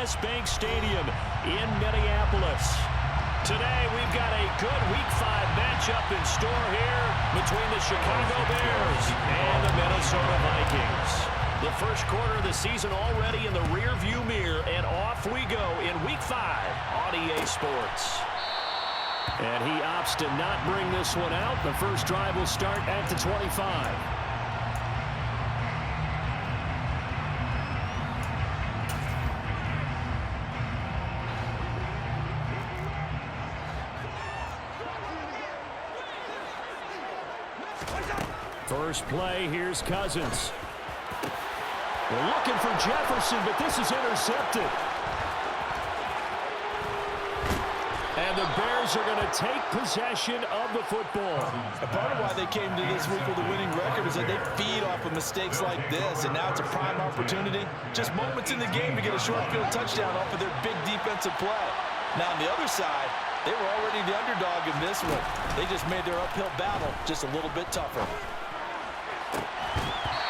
U.S. Bank Stadium in Minneapolis. Today, we've got a good Week 5 matchup in store here between the Chicago Bears and the Minnesota Vikings. The first quarter of the season already in the rearview mirror, and off we go in Week 5 on EA Sports. And he opts to not bring this one out. The first drive will start at the 25. First play, here's Cousins. They're looking for Jefferson, but this is intercepted. And the Bears are going to take possession of the football. A part of why they came to this week with a winning record is that they feed off of mistakes like this, and now it's a prime opportunity. Just moments in the game to get a short field touchdown off of their big defensive play. Now on the other side, they were already the underdog in this one. They just made their uphill battle just a little bit tougher.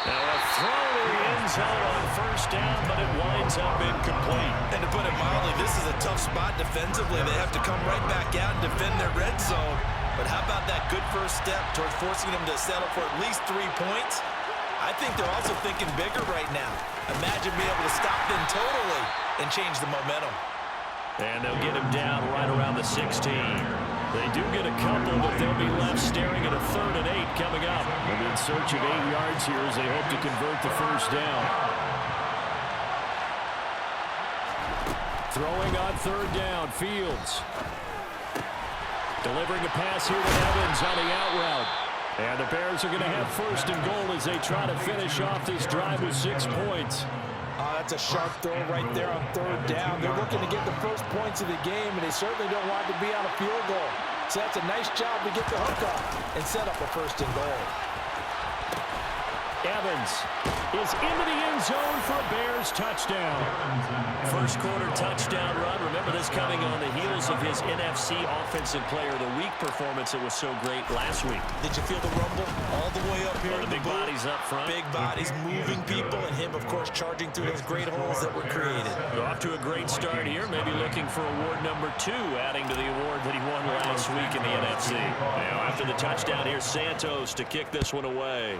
Now a throw to the end zone on first down, but it winds up incomplete. And to put it mildly, this is a tough spot defensively. They have to come right back out and defend their red zone. But how about that good first step towards forcing them to settle for at least 3 points? I think they're also thinking bigger right now. Imagine being able to stop them totally and change the momentum. And they'll get him down right around the 16. They do get a couple, but they'll be left staring at a 3rd and 8 coming up. And in search of 8 yards here as they hope to convert the first down. Throwing on 3rd down, Fields. Delivering a pass here to Evans on the out route. And the Bears are going to have 1st and goal as they try to finish off this drive with 6 points. That's a sharp throw right there on 3rd down. They're looking to get the first points of the game, and they certainly don't want to be on a field goal. So that's a nice job to get the hook off and set up a 1st and goal. Evans is into the end zone for a Bears touchdown. First quarter touchdown run. Remember this coming on the heels of his NFC Offensive Player of the Week performance that was so great last week. Did you feel the rumble all the way up here? The big bodies up front. Big bodies moving people, and him, of course, charging through those great holes that were created. Off to a great start here. Maybe looking for award number 2, adding to the award that he won last week in the NFC. Now after the touchdown, here's Santos to kick this one away.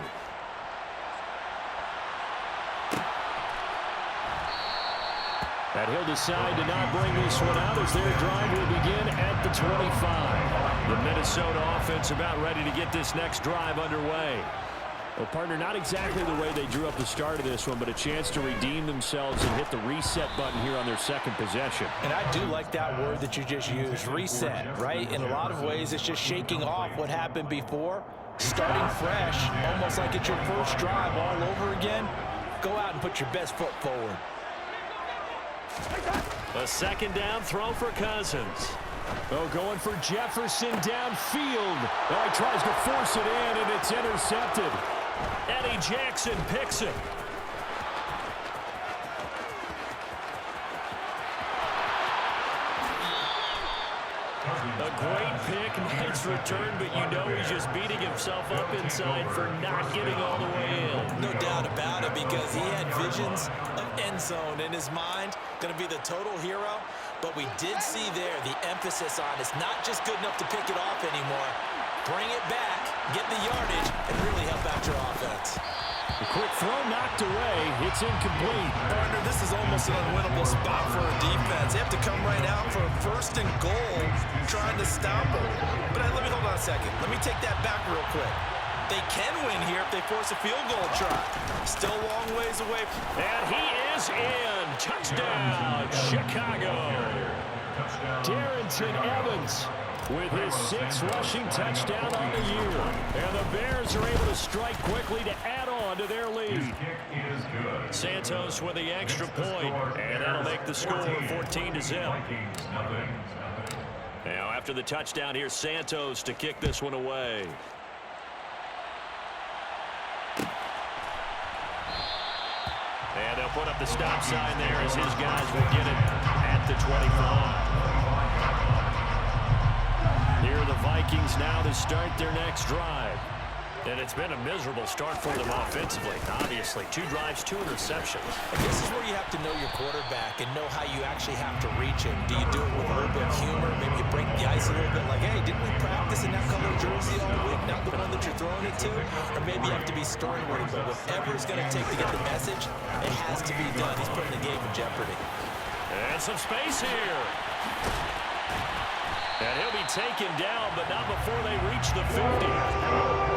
And he'll decide to not bring this one out as their drive will begin at the 25. The Minnesota offense about ready to get this next drive underway. Well, partner, not exactly the way they drew up the start of this one, but a chance to redeem themselves and hit the reset button here on their second possession. And I do like that word that you just used, reset, right? In a lot of ways, it's just shaking off what happened before, starting fresh, almost like it's your first drive all over again. Go out and put your best foot forward. A 2nd down throw for Cousins. Oh, going for Jefferson downfield. Oh, he tries to force it in, and it's intercepted. Eddie Jackson picks it. A great pick, nice return, but you know he's just beating himself up inside for not getting all the way in. No doubt about it, because he had visions of end zone in his mind. Going to be the total hero, but we did see there the emphasis on it's not just good enough to pick it off anymore. Bring it back, get the yardage, and really help out your offense. The quick throw knocked away. It's incomplete. Partner, this is almost an unwinnable spot for a defense. They have to come right out for a 1st and goal, trying to stop them. But let me hold on a second. Let me take that back real quick. They can win here if they force a field goal try. Still a long ways away. And he is in. Touchdown, Chicago. Darrington Evans with his 6th rushing touchdown on the year. And the Bears are able to strike quickly to add on to their lead. Santos with the extra point, and that'll make the score 14-0. Now after the touchdown, here's Santos to kick this one away. And they'll put up the stop sign there as his guys will get it at the 25. Here are the Vikings now to start their next drive. And it's been a miserable start for them offensively. Obviously, 2 drives, 2 interceptions. And this is where you have to know your quarterback and know how you actually have to reach him. Do you do it with a little bit of humor? Maybe you break the ice a little bit like, hey, didn't we practice in that color jersey all week, not the one that you're throwing it to? Or maybe you have to be stern with him. But whatever it's going to take to get the message, it has to be done. He's putting the game in jeopardy. And some space here. And he'll be taken down, but not before they reach the 50.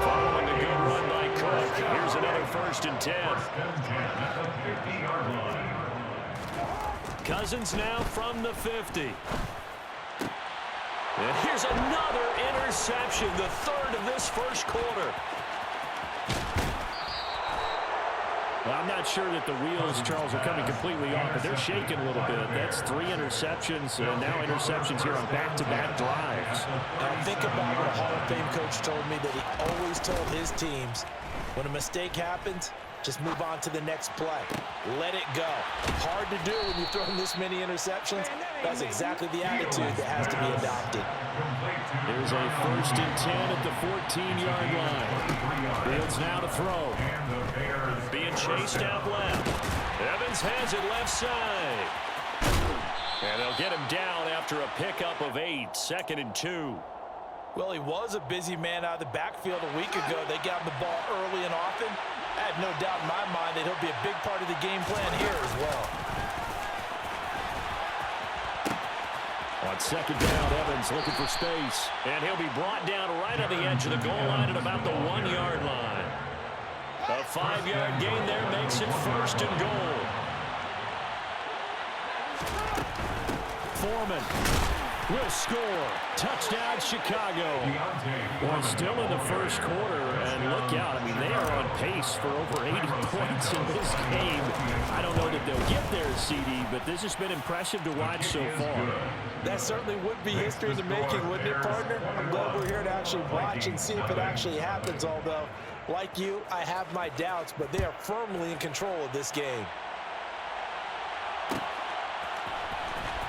Following a good run by Cook. Here's another 1st and 10. Cousins now from the 50. And here's another interception, the 3rd of this first quarter. Well, I'm not sure that the wheels, Charles, are coming completely off, but they're shaking a little bit. That's 3 interceptions, and now interceptions here on back-to-back drives. Now think about what a Hall of Fame coach told me, that he always told his teams, when a mistake happens, just move on to the next play. Let it go. Hard to do when you're throwing this many interceptions. That's exactly the attitude that has to be adopted. There's a 1st and 10 at the 14-yard line. Fields now to throw. Being chased out left. Evans has it left side. And they'll get him down after a pickup of 8, 2nd and 2. Well, he was a busy man out of the backfield a week ago. They got him the ball early and often. I have no doubt in my mind that he'll be a big part of the game plan here as well. On 2nd down, Evans looking for space. And he'll be brought down right on the edge of the goal line at about the 1-yard line. A 5-yard gain there makes it 1st and goal. Foreman will score. Touchdown, Chicago. Well, still in the first quarter, and look out. I mean, they are on pace for over 80 points in this game. I don't know that they'll get there, CD, but this has been impressive to watch so far. That certainly would be history in the making, wouldn't it, partner? I'm glad we're here to actually watch and see if it actually happens, although, like you, I have my doubts, but they are firmly in control of this game.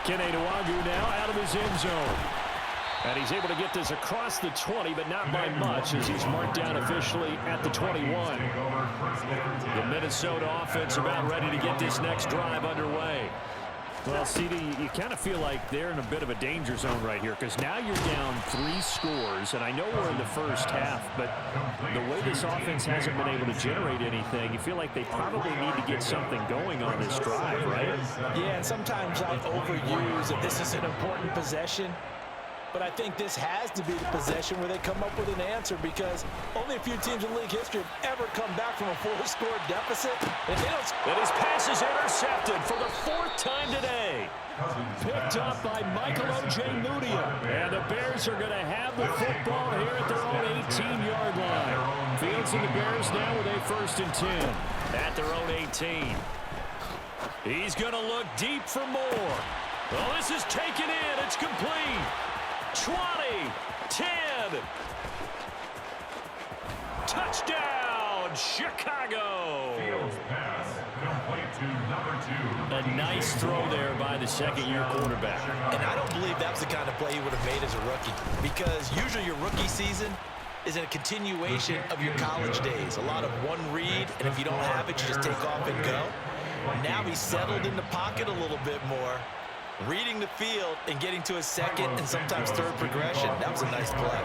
Kenny Nwagu now out of his end zone. And he's able to get this across the 20, but not by much, as he's marked down officially at the 21. The Minnesota offense about ready to get this next drive underway. Well, CD, you kind of feel like they're in a bit of a danger zone right here, because now you're down 3 scores, and I know we're in the first half, but the way this offense hasn't been able to generate anything, you feel like they probably need to get something going on this drive, right? Yeah, and sometimes I overuse that this is an important possession. But I think this has to be the possession where they come up with an answer, because only a few teams in league history have ever come back from a 4-score deficit. And his pass is intercepted for the 4th time today. Picked up by Michael Ojemudia. And the Bears are going to have the football here at their own 18-yard line. Fields and the Bears now with a 1st and 10 at their own 18. He's going to look deep for more. Well, this is taken in. It's complete. 20, 10, touchdown, Chicago. A nice throw there by the 2nd-year quarterback. And I don't believe that was the kind of play he would have made as a rookie, because usually your rookie season is a continuation of your college days. A lot of one read, and if you don't have it, you just take off and go. Now he's settled in the pocket a little bit more, reading the field and getting to his 2nd and sometimes 3rd progression. That was a nice play.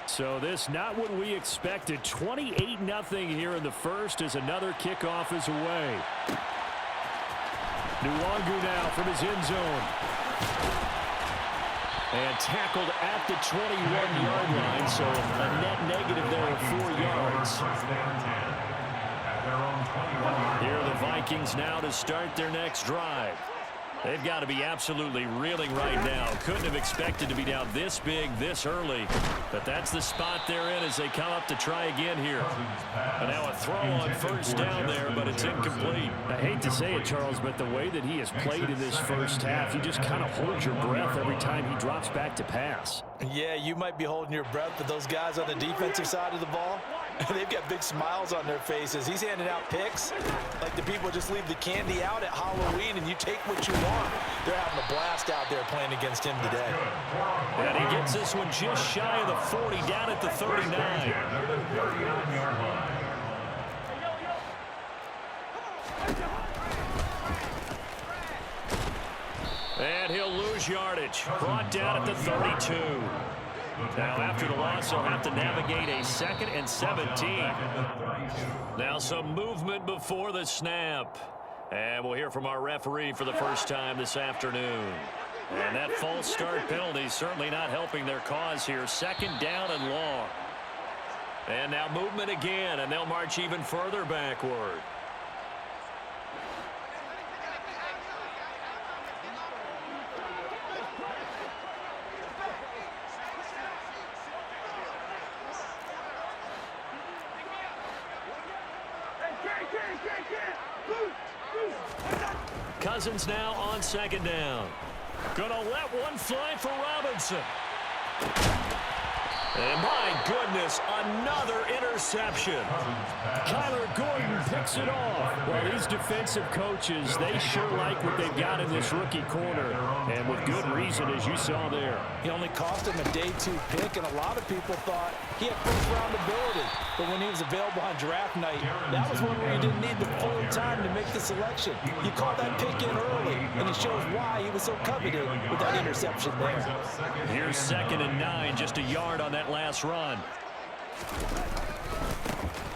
So this not what we expected. 28-0 here in the first as another kickoff is away. Nwagu now from his end zone. And tackled at the 21-yard line, so a net negative there of 4 yards. Here are the Vikings now to start their next drive. They've got to be absolutely reeling right now. Couldn't have expected to be down this big, this early. But that's the spot they're in as they come up to try again here. And now a throw on 1st down there, but it's incomplete. I hate to say it, Charles, but the way that he has played in this first half, you just kind of hold your breath every time he drops back to pass. Yeah, you might be holding your breath, but those guys on the defensive side of the ball, They've got big smiles on their faces. He's handing out picks like the people just leave the candy out at Halloween and you take what you want. They're having a blast out there playing against him today. And he gets this one just shy of the 40, down at the 39. And he'll lose yardage. Brought down at the 32. Now, after the loss, he'll have to navigate a 2nd and 17. Now, some movement before the snap. And we'll hear from our referee for the first time this afternoon. And that false start penalty certainly not helping their cause here. 2nd down and long. And now movement again, and they'll march even further backward. Cousins now on 2nd down. Gonna let one fly for Robinson. And my goodness, another interception. Kyler Gordon picks it off. Well, these defensive coaches, they sure like what they've got in this rookie corner. And with good reason, as you saw there. He only cost him a day 2 pick, and a lot of people thought he had first-round ability. But when he was available on draft night, that was one where you didn't need the full time to make the selection. You caught that pick in early, and it shows why he was so coveted with that interception there. Here's 2nd and 9, just a yard on that last run.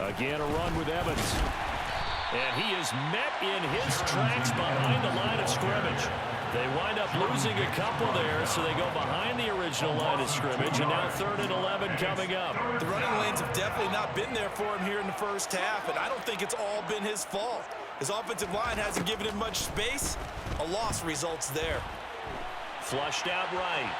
Again, a run with Evans. And he is met in his tracks behind the line of scrimmage. They wind up losing a couple there, so they go behind the original line of scrimmage, and now 3rd and 11 coming up. The running lanes have definitely not been there for him here in the first half, and I don't think it's all been his fault. His offensive line hasn't given him much space. A loss results there. Flushed out right.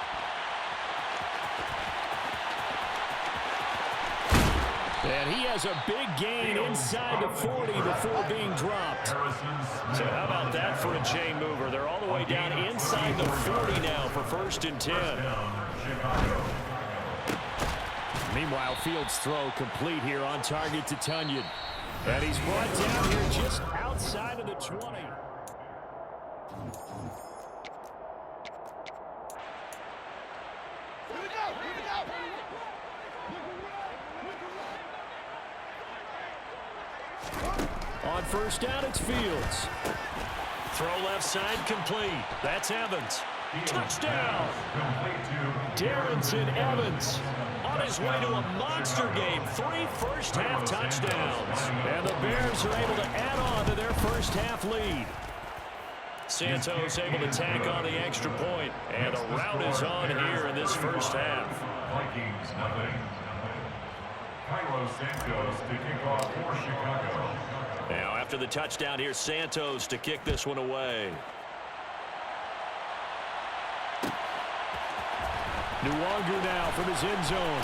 And he has a big gain inside the 40 before being dropped. So how about that for a chain mover? They're all the way down inside the 40 now for 1st and 10. Meanwhile, Fields' throw complete here on target to Tunyon. And he's brought down here just outside of the 20. On 1st down, it's Fields. Throw left side complete. That's Evans. Touchdown. Darrington Evans on his way to a monster game. 3 first-half touchdowns. And the Bears are able to add on to their first-half lead. Santos able to tack on the extra point. And the rout is on here in this first half. Vikings, nothing. Carlos Santos to kick off for Chicago. Now after the touchdown, here's Santos to kick this one away. Nwangu now from his end zone.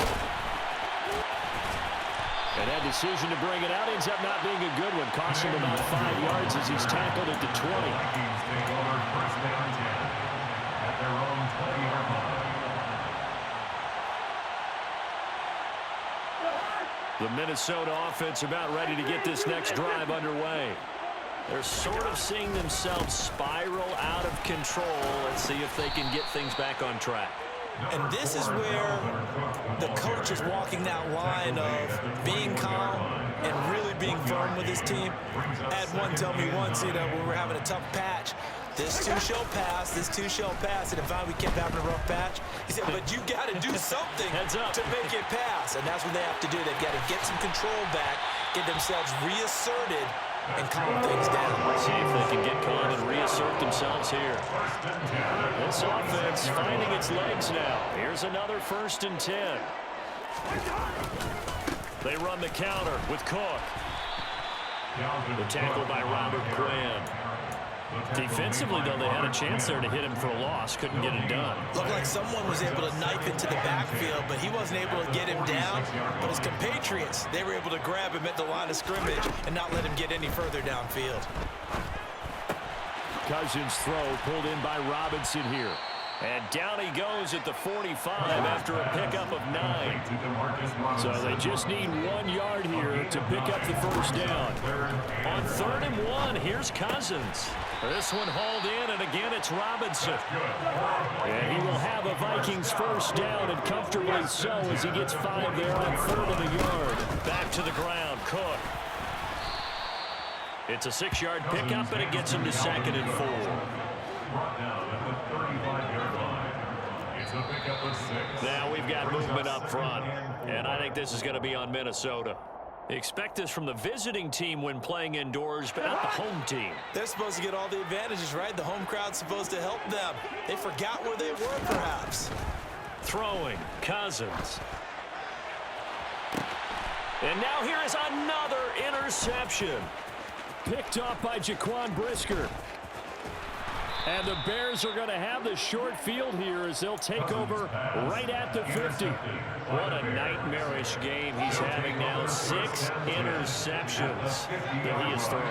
And that decision to bring it out ends up not being a good one. Cost him about 5 yards as he's tackled at the 20. Vikings take over 1st down 10 at their own 20-yard line. The Minnesota offense about ready to get this next drive underway. They're sort of seeing themselves spiral out of control. Let's see if they can get things back on track. And this is where the coach is walking that line of being calm and really being firm with his team. I had one tell me once, when we were having a tough patch, this too shall pass, this too shall pass. And if we kept having a rough patch, he said, but you got to do something to make it pass. And that's what they have to do. They've got to get some control back, get themselves reasserted, and calm things down. See if they can get calm and reassert themselves here. This offense finding its legs now. Here's another 1st and 10. They run the counter with Cook. The tackle by Robert Quinn. Defensively, though, they had a chance there to hit him for a loss. Couldn't get it done. Looked like someone was able to knife into the backfield, but he wasn't able to get him down. But his compatriots, they were able to grab him at the line of scrimmage and not let him get any further downfield. Cousins' throw pulled in by Robinson here. And down he goes at the 45 after a pickup of 9. So they just need 1 yard here to pick up the first down. On 3rd and 1, here's Cousins. This one hauled in, and again it's Robinson. And he will have a Vikings first down, and comfortably so as he gets 5 there on 3rd and a yard. Back to the ground, Cook. It's a 6-yard pickup, and it gets him to 2nd and 4. Now we've got movement up front, and I think this is going to be on Minnesota. Expect this from the visiting team when playing indoors, but not the home team. They're supposed to get all the advantages, right? The home crowd's supposed to help them. They forgot where they were, perhaps. Throwing, Cousins. And now here is another interception. Picked off by Jaquan Brisker. And the Bears are going to have the short field here as they'll take over right at the 50. What a nightmarish game he's having now. 6 interceptions that he has thrown.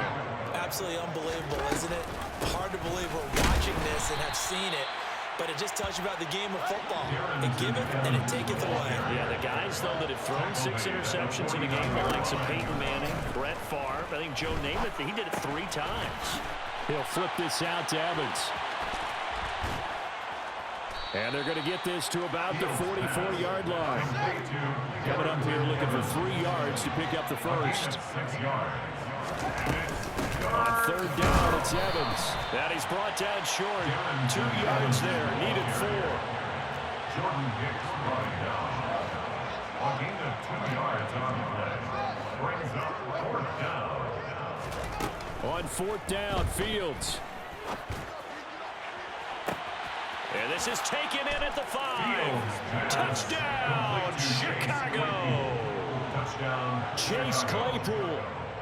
Absolutely unbelievable, isn't it? Hard to believe we're watching this and have seen it, but it just tells you about the game of football. It giveth and it taketh away. Yeah, the guys, though, that have thrown 6 interceptions in a game, the likes of Peyton Manning, Brett Favre, I think Joe Namath, he did it 3 times. He'll flip this out to Evans. And they're going to get this to about the 44-yard line. Coming up here looking for 3 yards to pick up the first. On 3rd down, it's Evans. And he's brought down short. 2 yards there, needed 4. Jordan Hicks brought down. A gain of 2 yards on the play. Brings up 4th down. On 4th down, Fields. And this is taken in at the 5. Touchdown, Chicago. Touchdown. Chase Claypool.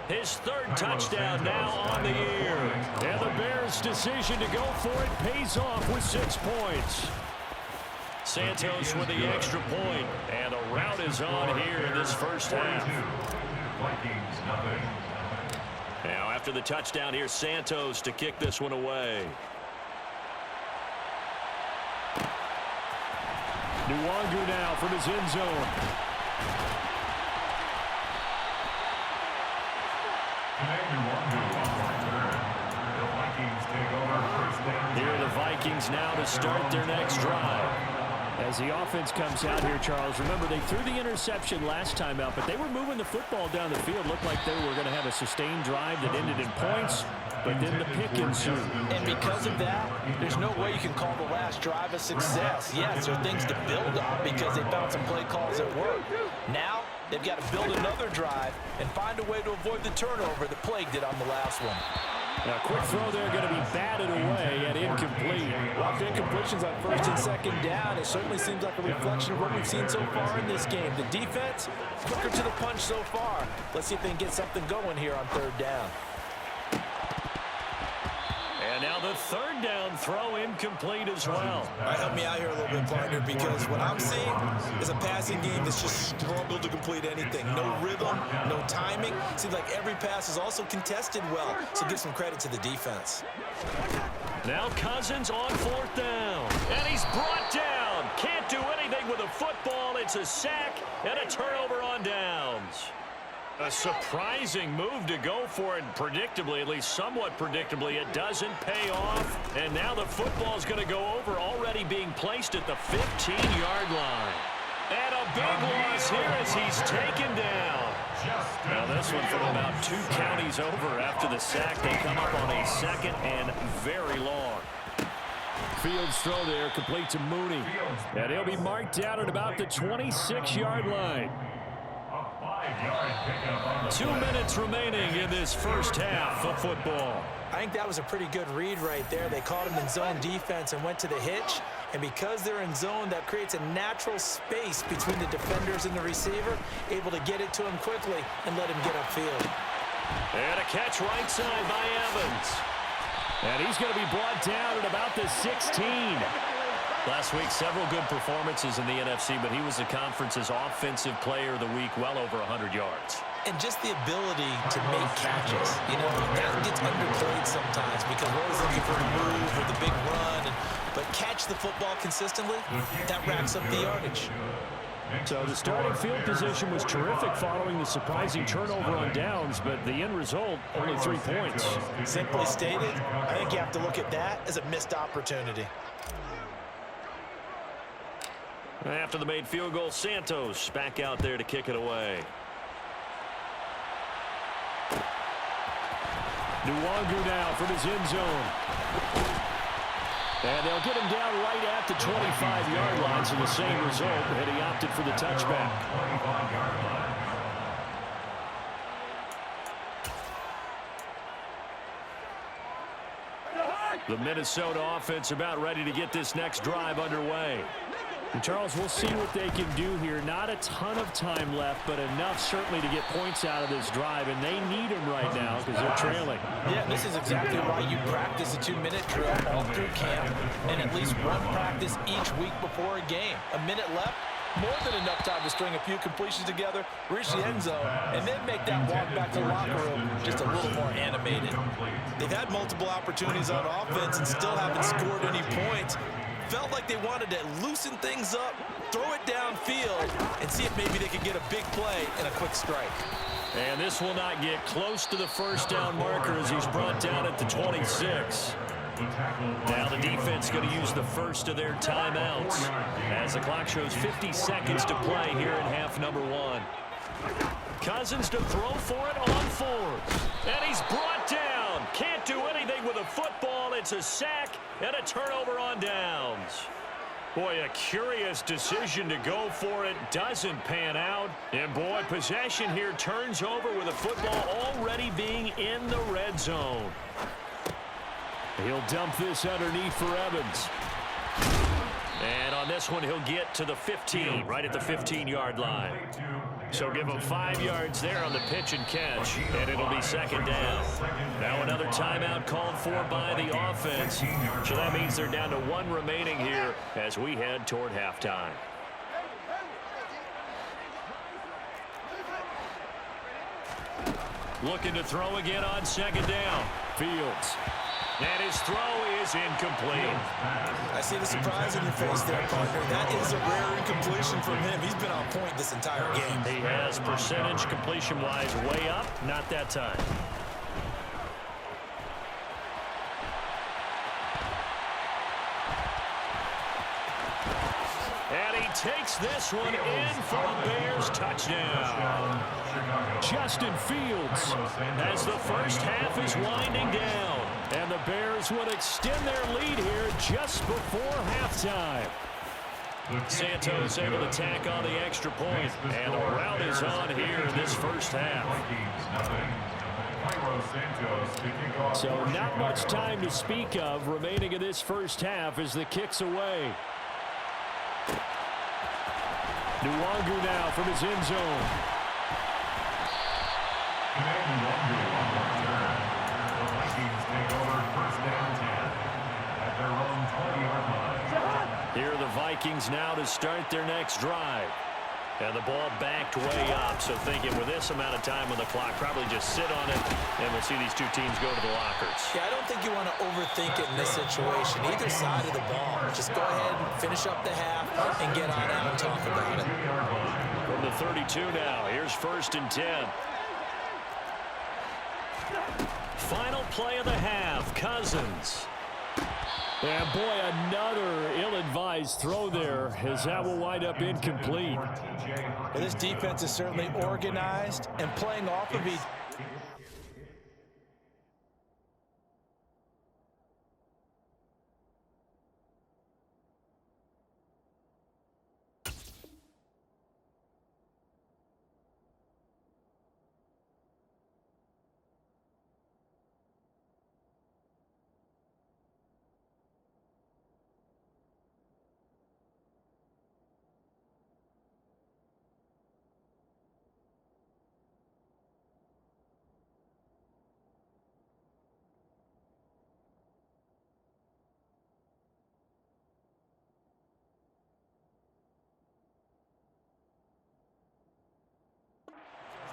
His 3rd touchdown now on the year. And the Bears' decision to go for it pays off with 6 points. Santos with the extra point. And the rout is on here in this first half. Vikings nothing. Now after the touchdown, here's Santos to kick this one away. Nwangu now from his end zone. Here are the Vikings now to start their next drive. As the offense comes out here, Charles, remember they threw the interception last time out, but they were moving the football down the field. Looked like they were going to have a sustained drive that ended in points, but then the pick ensued. And because of that, there's no way you can call the last drive a success. Yes, there are things to build on because they found some play calls that work. Now, they've got to build another drive and find a way to avoid the turnover that plagued it on the last one. Now, quick throw there, going to be batted away and incomplete. Lots of incompletions on 1st and 2nd down. It certainly seems like a reflection of what we've seen so far in this game. The defense, quicker to the punch so far. Let's see if they can get something going here on 3rd down. And now the 3rd down throw incomplete as well. All right, help me out here a little bit, partner, because what I'm seeing is a passing game that's just struggled to complete anything. No rhythm, no timing. Seems like every pass is also contested well, so give some credit to the defense. Now Cousins on 4th down, and he's brought down. Can't do anything with a football. It's a sack and a turnover on downs. A surprising move to go for it, predictably, at least somewhat predictably. It doesn't pay off, and now the football's going to go over, already being placed at the 15-yard line. And a big loss here as he's taken down. Now this one from about 2 counties over after the sack. They come up on a 2nd and very long. Fields throw there, complete to Mooney. And he'll be marked down at about the 26-yard line. 2 minutes remaining in this first half of football. I think that was a pretty good read right there. They caught him in zone defense and went to the hitch. And because they're in zone, that creates a natural space between the defenders and the receiver, able to get it to him quickly and let him get upfield. And a catch right side by Evans. And he's going to be brought down at about the 16. Last week, several good performances in the NFC, but he was the conference's offensive player of the week, well over 100 yards. And just the ability to make catches. You know, that gets underplayed sometimes because we're always looking for a move or the big run. And but catch the football consistently, that racks up the yardage. So the starting field position was terrific following the surprising turnover on downs, but the end result, only 3 points. Simply stated, I think you have to look at that as a missed opportunity. After the made field goal, Santos back out there to kick it away. Nwangu now from his end zone. And they'll get him down right at the 25-yard line, so the same result, and he opted for the touchback. The Minnesota offense about ready to get this next drive underway. And Charles, we'll see what they can do here. Not a ton of time left, but enough certainly to get points out of this drive, and they need them right now because they're trailing. Yeah, this is exactly right. You practice a 2-minute drill all through camp and at least one practice each week before a game. A minute left, more than enough time to string a few completions together, reach the end zone, and then make that walk back to the locker room just a little more animated. They've had multiple opportunities on offense and still haven't scored any points. Felt like they wanted to loosen things up, throw it downfield, and see if maybe they could get a big play and a quick strike. And this will not get close to the first down marker as he's brought down at the 26. Now the defense going to use the first of their timeouts as the clock shows 50 seconds to play here in half number 1. Cousins to throw for it on 4th. And he's brought down. Can't do anything with a football. It's a sack and a turnover on downs. Boy, a curious decision to go for it. Doesn't pan out. And boy, possession here turns over with a football already being in the red zone. He'll dump this underneath for Evans. And on this one, he'll get to the 15, right at the 15-yard line. So give him 5 yards there on the pitch and catch, and it'll be second down. Now another timeout called for by the offense. So that means they're down to 1 remaining here as we head toward halftime. Looking to throw again on second down. Fields. And his throw is incomplete. I see the surprise in your face there, partner. That is a rare incompletion from him. He's been on point this entire game. He has percentage completion-wise way up. Not that time. And he takes this one in for a Bears touchdown. Justin Fields as the first half is winding down. And the Bears would extend their lead here just before halftime. Santos able to tack on the extra point. And the route is on here in this first half. So not much time to speak of remaining in this first half as the kick's away. Nwangu now from his end zone. Here are the Vikings now to start their next drive. And the ball backed way up, so thinking with this amount of time on the clock, probably just sit on it, and we'll see these two teams go to the lockers. Yeah, I don't think you want to overthink it in this situation. Either side of the ball. Just go ahead and finish up the half and get on out and talk about it. From the 32 now, here's 1st and 10. Final play of the half, Cousins. And boy, another ill-advised throw there as that will wind up incomplete. Well, this defense is certainly organized and playing off of each.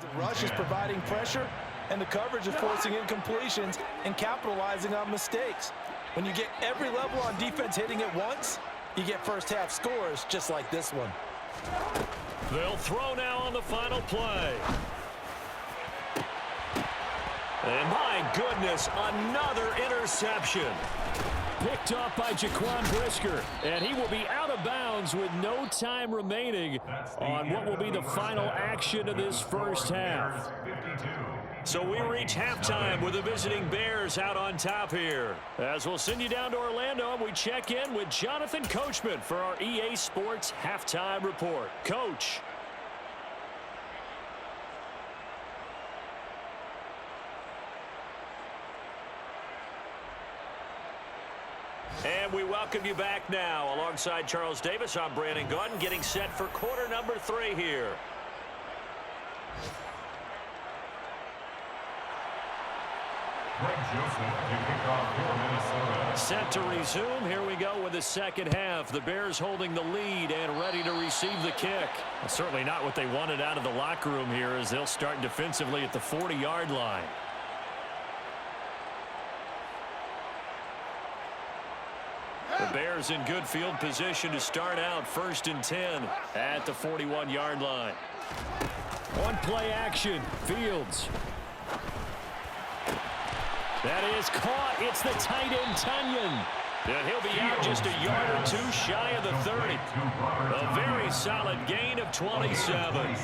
The rush is providing pressure, and the coverage is forcing incompletions and capitalizing on mistakes. When you get every level on defense hitting at once, you get first half scores just like this one. They'll throw now on the final play. And my goodness, another interception. Picked off by Jaquan Brisker, and he will be out of bounds with no time remaining on what will be the final action of this first half. So we reach halftime with the visiting Bears out on top here. As we'll send you down to Orlando, we check in with Jonathan Coachman for our EA Sports Halftime Report. Coach. And we welcome you back now. Alongside Charles Davis, I'm Brandon Gaudin, getting set for quarter number 3 here. Set to resume. Here we go with the second half. The Bears holding the lead and ready to receive the kick. Well, certainly not what they wanted out of the locker room here, as they'll start defensively at the 40-yard line. The Bears in good field position to start out 1st and 10 at the 41-yard line. On play action, Fields. That is caught. It's the tight end, Tunyon. And he'll be out just a yard or two shy of the 30. A very solid gain of 27.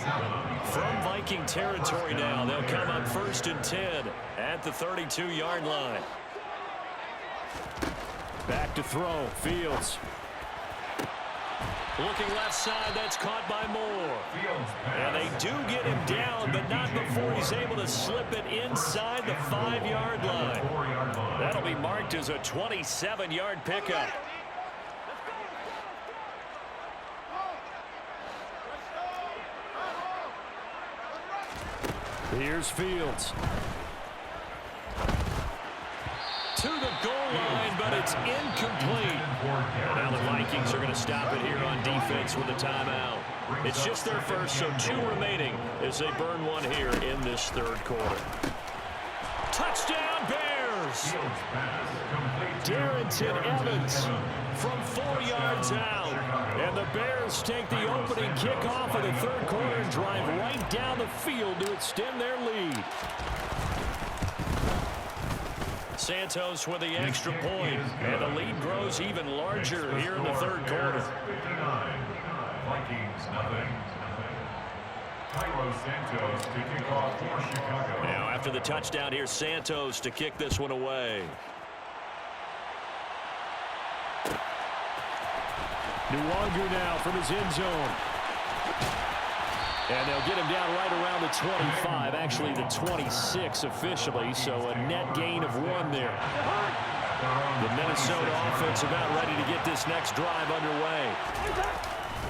From Viking territory now, they'll come up 1st and 10 at the 32-yard line. Back to throw, Fields. Looking left side, that's caught by Moore. And they do get him down, but not before he's able to slip it inside the 5-yard line. That'll be marked as a 27-yard pickup. Here's Fields. To the goal line, but it's incomplete. And now the Vikings are going to stop it here on defense with a timeout. It's just their first, so 2 remaining as they burn one here in this 3rd quarter. Touchdown, Bears! Darrington Evans from 4 yards out. And the Bears take the opening kickoff of the 3rd quarter and drive right down the field to extend their lead. Santos with the extra point, and the lead grows even larger here in the 3rd quarter. Vikings nothing. Santos to kick off for Chicago. Now after the touchdown, here's Santos to kick this one away. Nwangu now from his end zone. And they'll get him down right around the 25, actually the 26 officially, so a net gain of 1 there. The Minnesota offense about ready to get this next drive underway.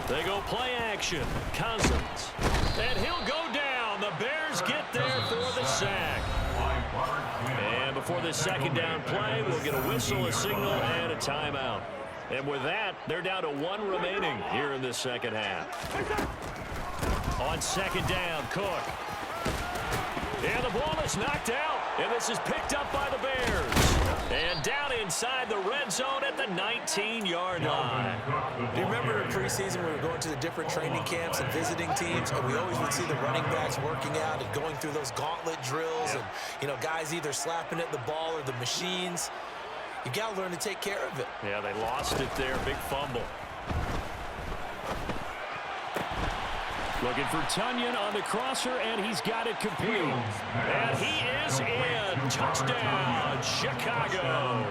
They go play action. Cousins. And he'll go down. The Bears get there for the sack. And before this 2nd down play, we'll get a whistle, a signal, and a timeout. And with that, they're down to 1 remaining here in this 2nd half. On 2nd down, Cook. And the ball is knocked out. And this is picked up by the Bears. And down inside the red zone at the 19-yard line. Do you remember in preseason we were going to the different training camps and visiting teams, and we always would see the running backs working out and going through those gauntlet drills and, you know, guys either slapping at the ball or the machines. You got to learn to take care of it. Yeah, they lost it there. Big fumble. Looking for Tunyon on the crosser, and he's got it complete. And he is in. Touchdown, Chicago.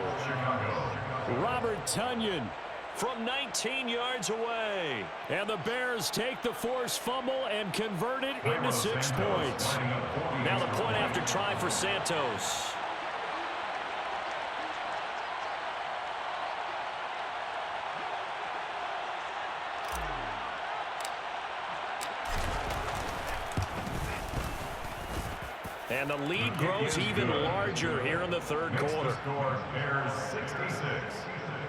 Robert Tunyon from 19 yards away. And the Bears take the forced fumble and convert it into 6 points. Now the point after try for Santos. And the lead grows even larger here in the 3rd quarter. Bears 66,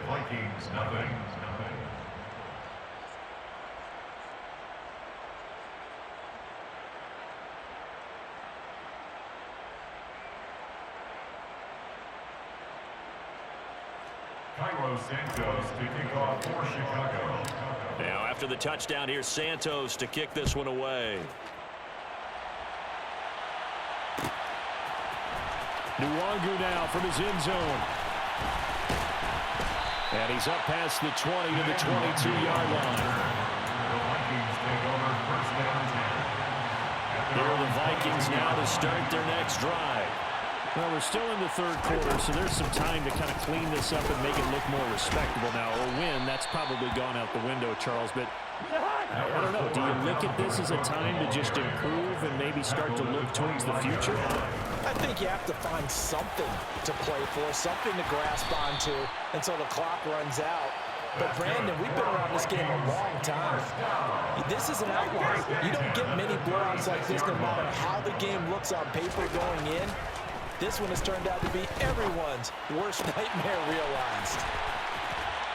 Vikings nothing. Santos to kick off for Chicago. Now after the touchdown, here's Santos to kick this one away. Nwangu now from his end zone. And he's up past the 20 to the 22-yard line. The Vikings take over first down 10. Here are the Vikings now to start their next drive. Well, we're still in the third quarter, so there's some time to kind of clean this up and make it look more respectable now. Or win, that's probably gone out the window, Charles. But I don't know. Do you look at this as a time to just improve and maybe start to look towards the future? I think you have to find something to play for, something to grasp onto until the clock runs out. But, Brandon, we've been around this game a long time. This is an outlier. You don't get many blowouts like this no matter how the game looks on paper going in. This one has turned out to be everyone's worst nightmare realized.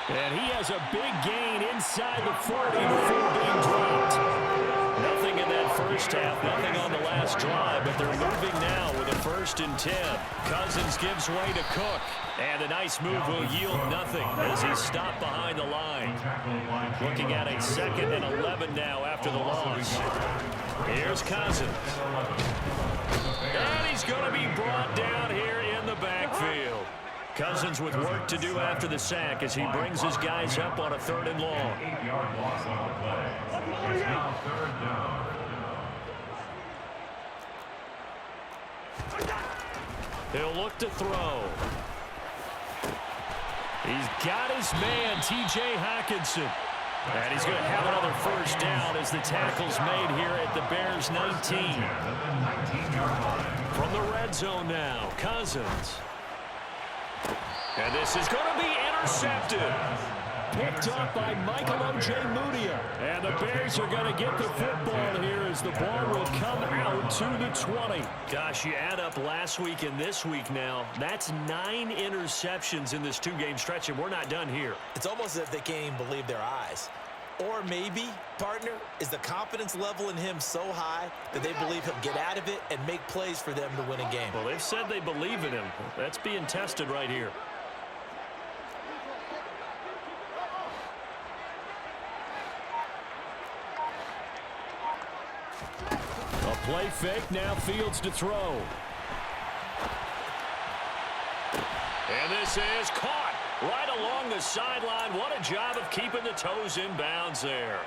And he has a big gain inside the 40 before being dropped. Nothing in that first half, nothing on the last drive, but they're moving now with a 1st and 10. Cousins gives way to Cook, and a nice move will yield nothing as he's stopped behind the line. Looking at a 2nd and 11 now after the loss. Here's Cousins. And he's going to be brought down here in the backfield. Cousins with work to do after the sack as he brings his guys up on a 3rd and long. 8-yard loss on the play. It's now 3rd down. He'll look to throw. He's got his man, T.J. Hockenson. And he's going to have another 1st down as the tackle's made here at the Bears' 19. From the red zone now, Cousins. And this is going to be intercepted. Picked up by Michael Ojemudia. And the Bears are going to get the football here as the ball will come out to the 20. Gosh, you add up last week and this week now. That's 9 interceptions in this 2-game stretch, and we're not done here. It's almost as if they can't even believe their eyes. Or maybe, partner, is the confidence level in him so high that they believe he'll get out of it and make plays for them to win a game. Well, they've said they believe in him. That's being tested right here. A play fake, now Fields to throw. And this is caught right along the sideline. What a job of keeping the toes in bounds there.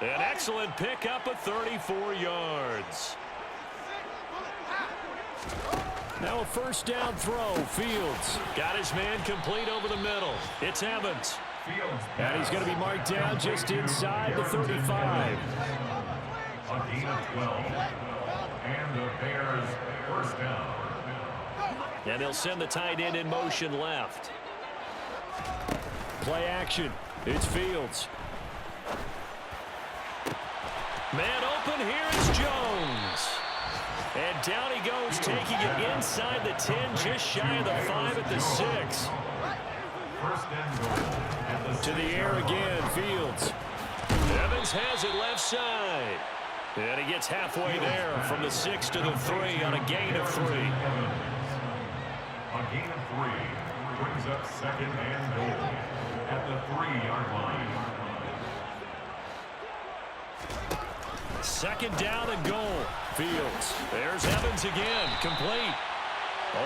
An excellent pickup of 34 yards. Now a 1st down throw. Fields got his man complete over the middle. It's Evans. And he's going to be marked down just inside the 35. A gain of 12. And the Bears 1st down. And they'll send the tight end in motion left. Play action. It's Fields. Man open, here is Jones. And down he goes, taking it inside the 10, just shy of the 5 at the 6. 1st and goal. To the air again, Fields. Evans has it left side. And he gets halfway there from the 6 to the 3 on a gain of 3. A gain of 3 brings up 2nd and goal at the 3-yard line. 2nd down and goal. Fields. There's Evans again. Complete.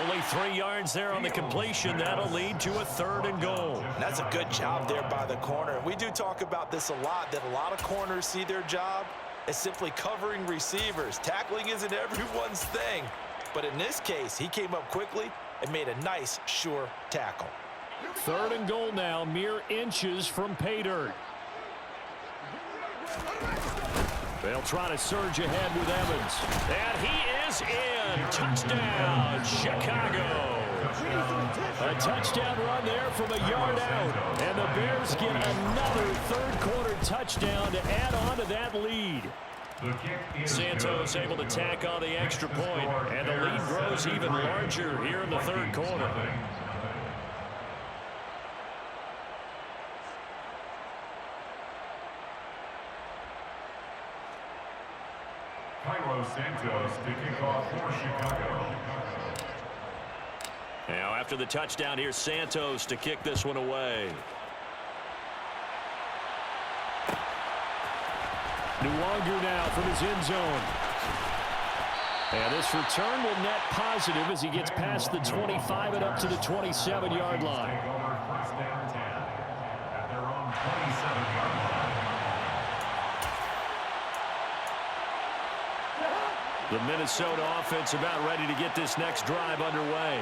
Only 3 yards there on the completion. That'll lead to a 3rd and goal. That's a good job there by the corner. We do talk about this a lot, that a lot of corners see their job as simply covering receivers. Tackling isn't everyone's thing. But in this case, he came up quickly and made a nice, sure tackle. 3rd and goal now, mere inches from pay dirt. They'll try to surge ahead with Evans. And he is in. Touchdown, Chicago. A touchdown run there from a yard out. And the Bears get another 3rd quarter touchdown to add on to that lead. Santos able to tack on the extra point, and the lead grows even larger here in the 3rd quarter. Santos to kick off for Chicago. Now after the touchdown, here's Santos to kick this one away. Nwangu now from his end zone. And this return will net positive as he gets past the 25 and up to the 27-yard line. First down 10 at their own 27-yard line. The Minnesota offense about ready to get this next drive underway.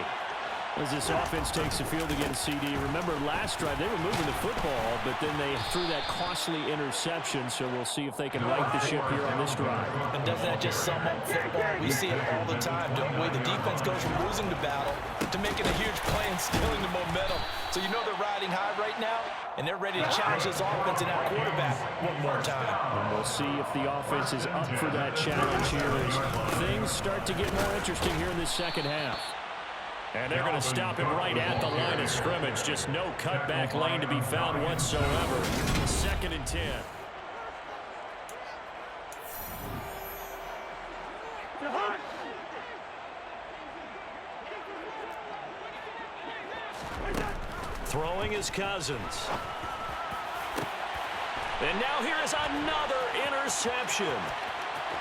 As this offense takes the field against CD. Remember last drive they were moving the football, but then they threw that costly interception, so we'll see if they can right the ship here on this drive. And doesn't that just sum up football? We see it all the time, don't we? The defense goes from losing the battle to making a huge play and stealing the momentum. So you know they're riding high right now, and they're ready to challenge this offense and that quarterback one more time. And we'll see if the offense is up for that challenge here as things start to get more interesting here in this second half. And they're going to stop him right at the line of scrimmage. Just no cutback lane to be found whatsoever. 2nd and 10. Throwing is Cousins. And now here is another interception.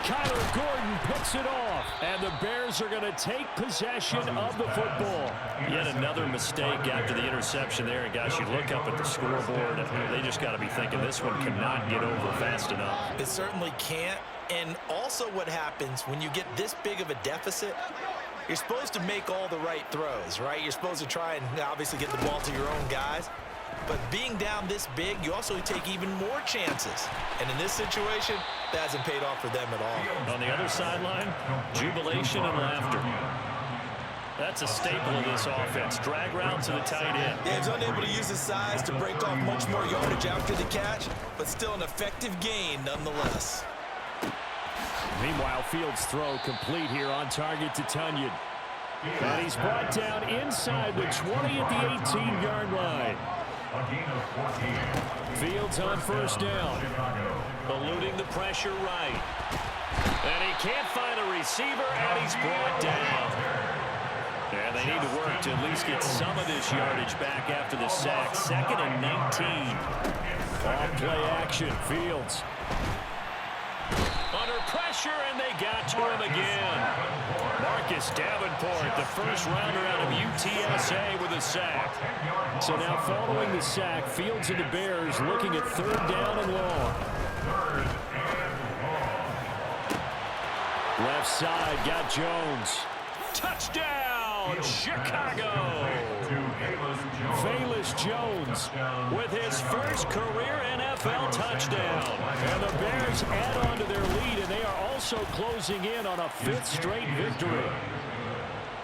Kyler Gordon picks it off, and the Bears are going to take possession of the football. Yet another mistake after the interception there. And guys, you look up at the scoreboard, and they just got to be thinking this one cannot get over fast enough. It certainly can't. And also what happens when you get this big of a deficit, you're supposed to make all the right throws, right? You're supposed to try and obviously get the ball to your own guys. But being down this big, you also take even more chances. And in this situation, that hasn't paid off for them at all. On the other sideline, jubilation and laughter. That's a staple of this offense. Drag route to the tight end. Yeah, he's unable to use his size to break off much more yardage after the catch, but still an effective gain nonetheless. Meanwhile, Fields' throw complete here on target to Tunyon. And he's brought down inside the 20 at the 18-yard line. A gain of 14. Fields on first down. Eluding the pressure right. And he can't find a receiver, and he's brought down. And they need to work to at least get some of this yardage back after the sack. 2nd and 19. Off play action. Fields under pressure, and they got to him again. Marcus Davenport, the first rounder out of UTSA with a sack. So now following the sack, Fields and the Bears looking at 3rd down and long. Left side, got Jones. Touchdown, Chicago! Velus Jones with his first career NFL touchdown. And the Bears add on to their lead, and they are also closing in on a 5th straight victory.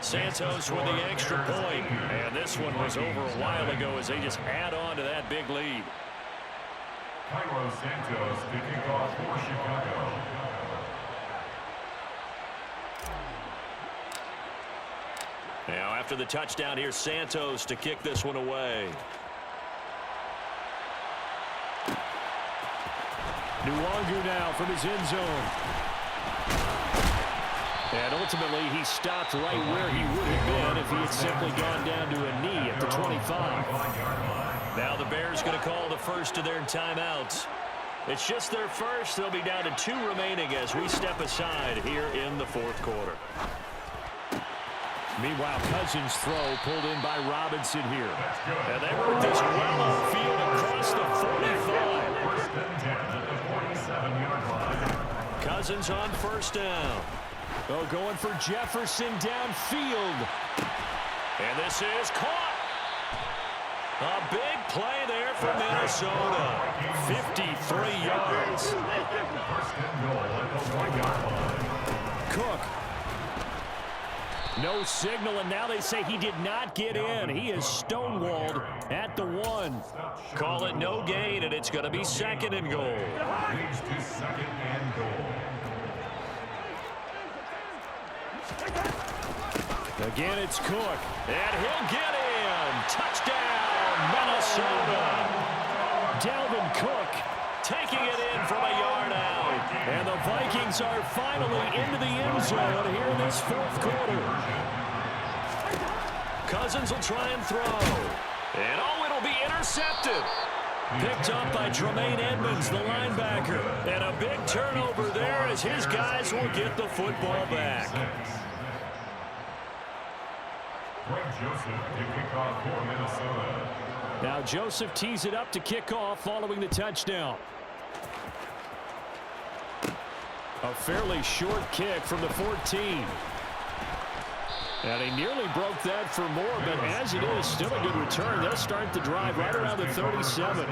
Santos with the extra point, and this one was over a while ago as they just add on to that big lead. Cairo Santos to kick off for Chicago. Now after the touchdown, here's Santos to kick this one away. Nwangu now from his end zone. And ultimately, he stopped right where he would have been if he had simply gone down to a knee at the 25. Now the Bears going to call the first of their timeouts. It's just their first. They'll be down to 2 remaining as we step aside here in the 4th quarter. Meanwhile, Cousins' throw pulled in by Robinson here. And they work this well upfield across the 45. Cousins on first down. Oh, going for Jefferson downfield. And this is caught. A big play there for Minnesota. 53 yards. Cook. No signal, and now they say he did not get in. He is stonewalled at the 1. Call it no gain, and it's going to be 2nd and goal. Leads to 2nd and goal. Again, it's Cook, and he'll get in. Touchdown, Minnesota. Dalvin Cook taking it in from a yard out. And the Vikings are finally into the end zone here in this 4th quarter. Cousins will try and throw. And, oh, it'll be intercepted. Picked up by Tremaine Edmonds, the linebacker. And a big turnover there as his guys will get the football back. Joseph to kick off for Minnesota. Now Joseph tees it up to kick off following the touchdown. A fairly short kick from the 14. And he nearly broke that for more, but as it is, still a good return. They'll start the drive right around the 37.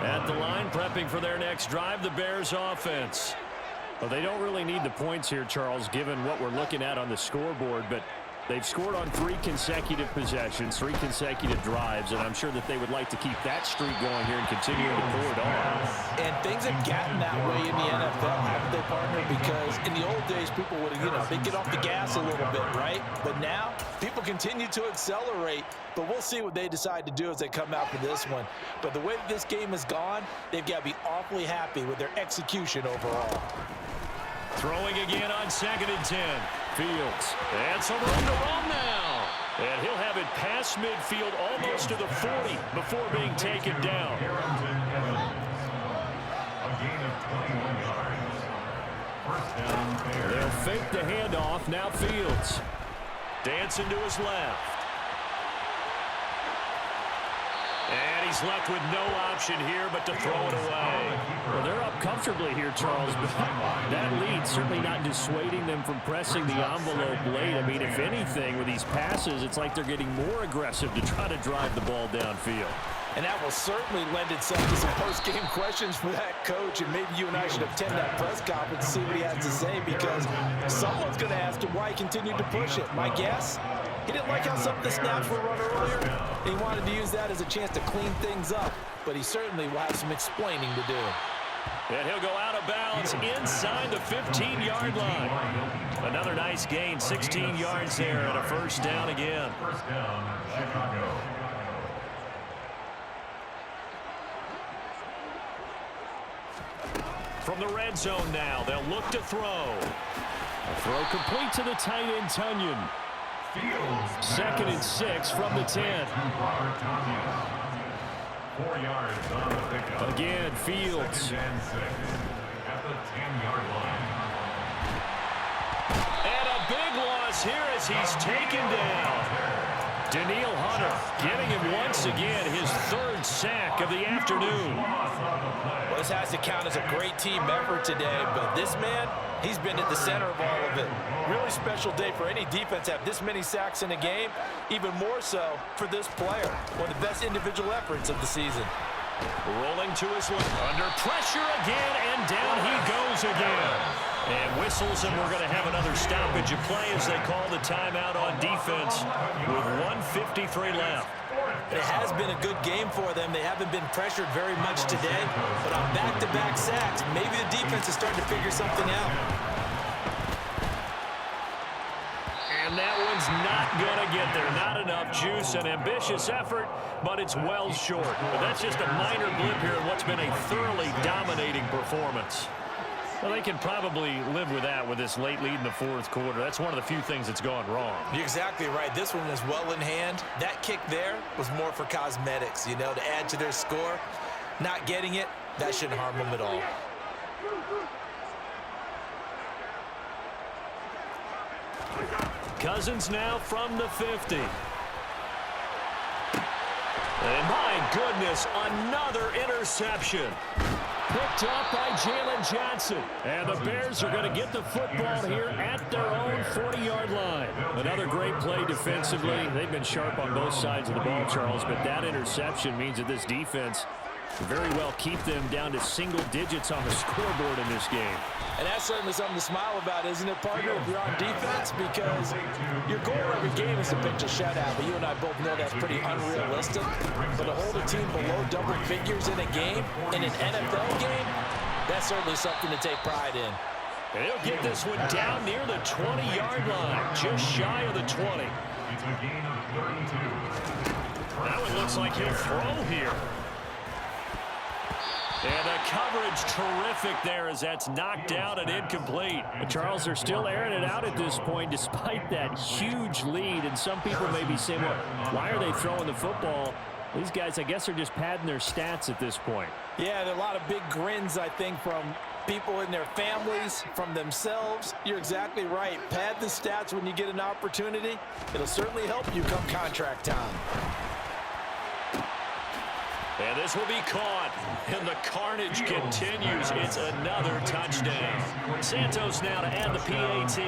At the line, prepping for their next drive, the Bears offense. Well, they don't really need the points here, Charles, given what we're looking at on the scoreboard, but they've scored on 3 consecutive possessions, 3 consecutive drives, and I'm sure that they would like to keep that streak going here and continue to pour it on. And things have gotten that way in the NFL, haven't they, partner? Because in the old days, people would, they get off the gas a little bit, right? But now, people continue to accelerate. But we'll see what they decide to do as they come out for this one. But the way that this game has gone, they've got to be awfully happy with their execution overall. Throwing again on 2nd and 10. Fields. And some room to run now. And he'll have it past midfield almost to the 40 before being taken down. A gain of 21 yards. First down, Bears. They'll fake the handoff. Now Fields. Dancing to his left. And he's left with no option here but to throw it away. Well, they're up comfortably here, Charles, but that lead certainly not dissuading them from pressing the envelope late. I mean, if anything, with these passes, it's like they're getting more aggressive to try to drive the ball downfield. And that will certainly lend itself to some post-game questions for that coach, and maybe you and I should attend that press conference to see what he has to say, because someone's going to ask him why he continued to push it. My guess, he didn't like how some of the snaps were run earlier, and he wanted to use that as a chance to clean things up, but he certainly will have some explaining to do. And he'll go out of bounds inside the 15-yard line. Another nice gain, 16 yards there, and a first down again. First down, Chicago. From the red zone now, they'll look to throw. A throw complete to the tight end, Tunyon. 2nd and 6 from the 10. 4 yards on the pickup. Again, Fields. 2nd and 6 at the 10-yard line. And a big loss here as he's taken down. Daniil Hunter getting him once again his 3rd sack of the afternoon. Well, this has to count as a great team effort today, but this man, he's been at the center of all of it. Really special day for any defense to have this many sacks in a game, even more so for this player. One of the best individual efforts of the season. Rolling to his left. Under pressure again, and down he goes again. And whistles, and we're going to have another stoppage of play as they call the timeout on defense with 1:53 left. It has been a good game for them. They haven't been pressured very much today, but on back-to-back sacks, maybe the defense is starting to figure something out. And that one's not going to get there. Not enough juice. An ambitious effort, but it's well short. But that's just a minor blip here in what's been a thoroughly dominating performance. Well, they can probably live with that with this late lead in the 4th quarter. That's one of the few things that's gone wrong. You're exactly right. This one was well in hand. That kick there was more for cosmetics, to add to their score. Not getting it, that shouldn't harm them at all. Cousins now from the 50. And my goodness, another interception. Picked up by Jalen Johnson. And the Bears are going to get the football here at their own 40-yard line. Another great play defensively. They've been sharp on both sides of the ball, Charles, but that interception means that this defense very well keep them down to single digits on the scoreboard in this game. And that's certainly something to smile about, isn't it, partner, if you're on defense? Because your goal every game is to pitch a shutout, but you and I both know that's pretty unrealistic. But to hold a team below double figures in a game, in an NFL game, that's certainly something to take pride in. And he'll get this one down near the 20-yard line, just shy of the 20. It's a gain of 32. Now it looks like he'll throw here. And the coverage terrific there as that's knocked out and incomplete. Charles, they're still airing it out at this point despite that huge lead. And some people may be saying, well, why are they throwing the football? These guys, I guess, are just padding their stats at this point. Yeah, there are a lot of big grins, I think, from people in their families, from themselves. You're exactly right. Pad the stats when you get an opportunity. It'll certainly help you come contract time. And this will be caught, and the carnage continues. It's another touchdown. Santos now to add the PAT.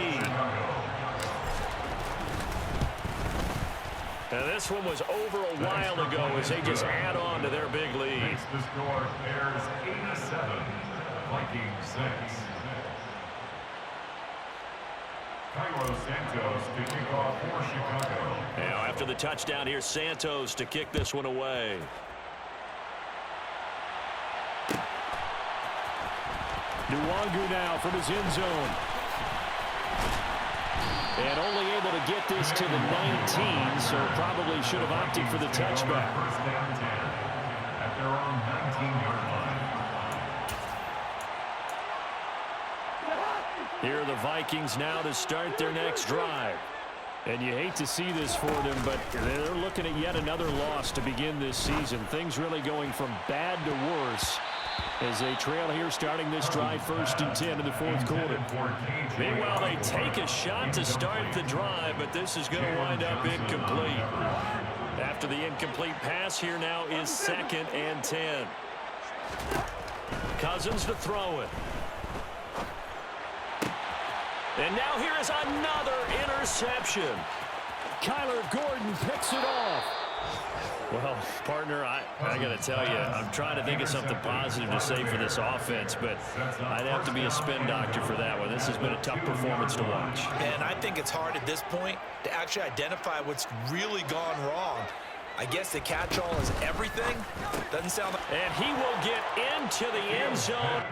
And this one was over a while ago as they just add on to their big lead. The score, Bears 87, Vikings 6. Cairo Santos to kick off for Chicago. Now after the touchdown, here's Santos to kick this one away. Nwangu now from his end zone. And only able to get this to the 19, so probably should have opted for the touchback. First down 10 at their own 19-yard line. Here are the Vikings now to start their next drive. And you hate to see this for them, but they're looking at yet another loss to begin this season. Things really going from bad to worse as they trail here starting this drive 1st and 10 in the 4th quarter. Meanwhile, they take a shot to start the drive, but this is going to wind up incomplete. After the incomplete pass, here now is 2nd and 10. Cousins to throw it. And now here is another interception. Kyler Gordon picks it off. Well, partner, I got to tell you, I'm trying to think of something positive to say for this offense, but I'd have to be a spin doctor for that one. This has been a tough performance to watch. And I think it's hard at this point to actually identify what's really gone wrong. I guess the catch-all is everything. Doesn't sound like... And he will get into the end zone.